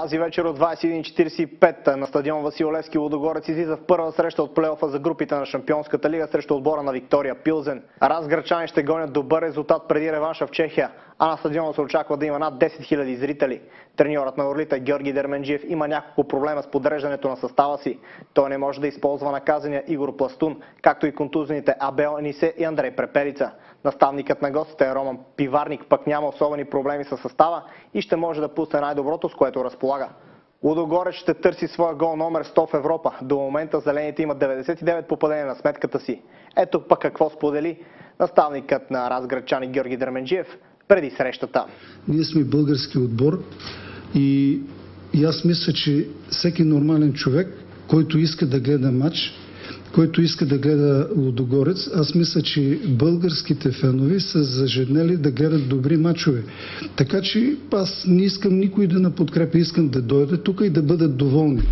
Тази вечер от 21:45 на стадион Васил Левски Лудогорец излиза в първа среща от плейофа за групите на Шампионската лига срещу отбора на Виктория Пилзен. Разградчани ще гонят добър резултат преди реванша в Чехия, а на стадиона се очаква да има над 10 000 зрители. Треньорът на орлите Георги Дерменджиев има няколко проблема с подреждането на състава си. Той не може да използва наказания Игор Пластун, както и контузните Абел Нисе и Андрей Препелица. Наставникът на гостите Роман Пиварник пък няма особени проблеми с състава и ще може да пусне най-доброто, с което разполага. Лудогорец ще търси своя гол номер 100 в Европа. До момента зелените имат 99 попадения на сметката си. Ето пък какво сподели наставникът на разградчани Георги Дерменджиев преди срещата. Ние сме български отбор и аз мисля, че всеки нормален човек, който иска да гледа матч, който иска да гледа Лудогорец, аз мисля, че българските фенови са зажеднели да гледат добри мачове. Така че аз не искам никой да наподкрепя, искам да дойде тук и да бъдат доволни.